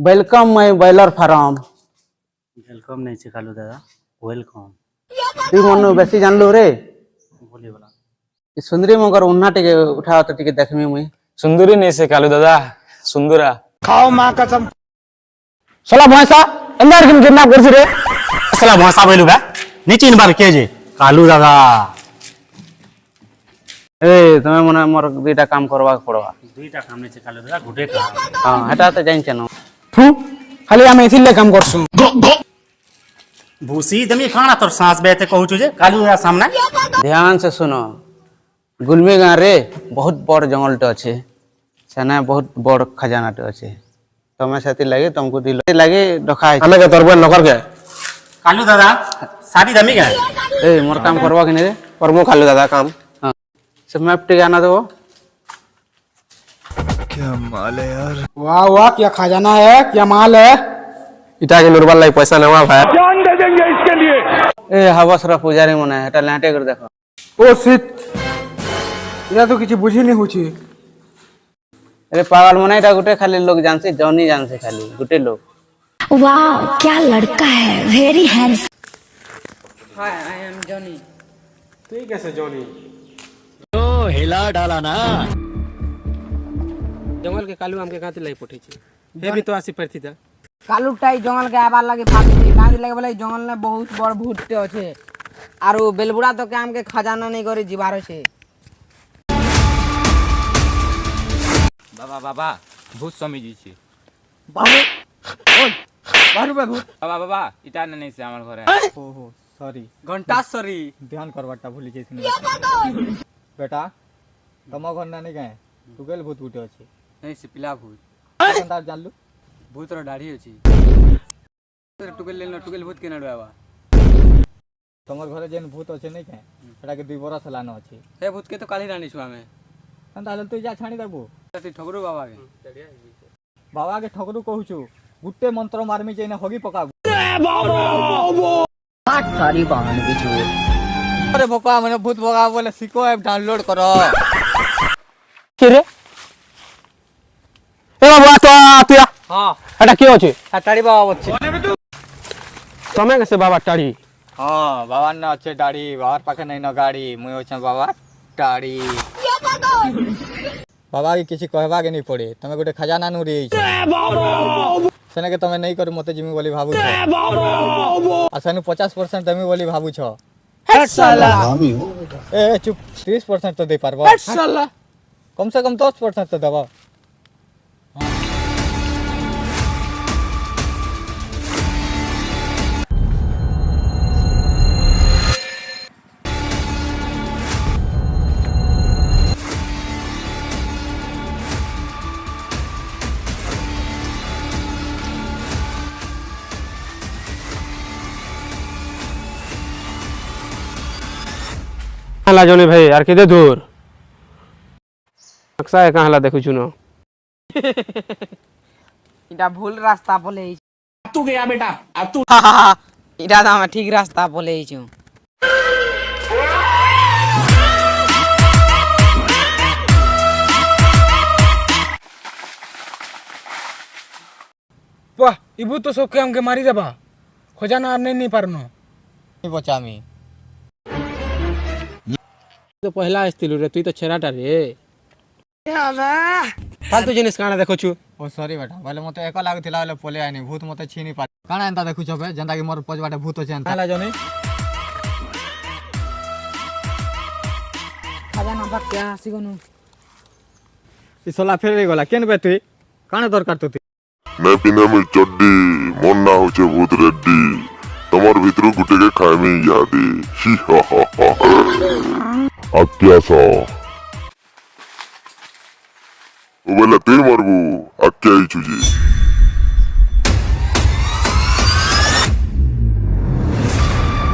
Welcome my boiler farm. Welcome नहीं सिखालू दादा, वेलकम तू मनु बेसी जानलु रे। बोली बोला ई सुंदरी मगर उन्ना टिके उठाओ तो टिके देखमी मुई। सुंदरी नहीं से कालू दादा, सुंदरा। खाओ माँ कसम। साला भैंसा अंदर किन किडनैप करछि रे। साला भाषा बोलू बा नीचे इन बार के जे कालू दादा ए तमे मने मोर दुईटा काम करबा पड़वा। दुईटा काम नहीं सिखालू दादा, गुटे काम हां हेटा त जाइन छन। थू खाली हम इथिले काम करसु। भूसी दमी खाना तोर सांस बेते कहू जे कालू दादा सामने ध्यान से सुनो। गुलमी गाँव रे बहुत बड़ जंगल टे अच्छे, सेना बहुत बड़ खजाना टे अच्छे। तमे साथी लगे तुमको दिल लगे रखा है। हमें के तोर बन नकर के कालू दादा शादी दमी का ए मोर काम करवा कि नहीं रे। परमो कालू दादा काम। हां सब मैप टे आना दो। क्या माल है यार। वाह वाह, क्या खजाना है, क्या माल है। इटा के नूरबाल लाई पैसा नवा भाई जान दे देंगे इसके लिए। ए हवस रा पुजारी मने हेटा लाटे कर देखो। ओ सिट, इना तो किछि बुझी नहीं होछि। अरे पागल मने एटा गुटे खाली लोग जानसे, जॉनी जानसे खाली गुटे लोग। वाह क्या लड़का है, very handsome. Hi I am Johnny. तू कैसे जॉनी? तो हिला डाला ना। जंगल के कालू हमके काती लाई पठे छी। हे भी तो आसी परथी था। कालुटाई जंगल के आबार लगे फाटी गांधी लगे बोले जंगल में बहुत बड़ भूत अच्छे आरो बेलबुड़ा तो काम के खजाना नहीं करे जीवारो छे। बाबा बाबा भूत स्वामी जी छी। बाबू ओय बारू बे भूत। बाबा बाबा इटा नहीं से हमर घर है। ओहो सॉरी, घंटा सरी ध्यान करवाटा भूली जेथिन। बेटा तम घर ना नहीं गए तू गेल भूत गुटे अछि। नहीं से पिला भूत कंदार जानलु भूत रो दाढ़ी अछि। टुकेल लेनो टुकेल भूत के नडवा तमर घरे जेन भूत अछि नहीं के एटा के 2 बरस लानो अछि। हे भूत के तो काली रानी छु हमें कंदार तू जा छाणी देबो। तती ठगरू बाबा के बाबा के ठगरू कहूछु गुटे मंत्र मारमी जेने होगी पकाबू। सारी बहन बिचू अरे भोका मने भूत भगा बोले सिको ऐप डाउनलोड करो। के रे? ए बाबा तो आतिया। हां एटा के होछि? हटाड़ी बाबा बच्चे तमे कैसे बाबा टाड़ी? हां बाबा न अच्छे दाढ़ी बाहर पाखे नहीं न गाड़ी मुई होछ बाबा दाढ़ी। बाबा के किसी कहबा के नहीं पड़े तमे गोटे खजाना नु रे सेने के तमे नहीं कर मते जिमी बोली भाबू छ आ सेनु 50% दमी बोली भाबू छ। हट साला ए चुप 30% तो दे पारबो। हट साला कम से कम 10% तो देबो। हला जॉनी भाई यार केदे दूर अक्सा है कहां हला देखु छुनो। इटा भूल रास्ता बोले तू गया बेटा अब तू इटा तो हम ठीक रास्ता बोले छु। वाह इबू तो सब के हमके मारी देबा खजाना आर नहीं पारनो। नहीं बचामी तो पहला आस्तिलु रे तू तो छेराटा रे। फालतू जिनिस काना देखो छु। ओ सॉरी बेटा बोले मते एको लागथिला बोले पोले आनी भूत मते छीनी पा काना एंता देखु छबे जेंता कि मोर पज बाटे भूत अछि एंता हला जनी खजाना बा क्या सिगनु ई सोला फेर रे गला केन बे तू काना दरकार तू मैं पिनामी चड्डी मोर ना होचे भूत रेड्डी तमर भितरु गुटे के खाइमी यादे ही हा हा हा अत्यासा ओ बेला ते मरबू अक्या ही छुजी।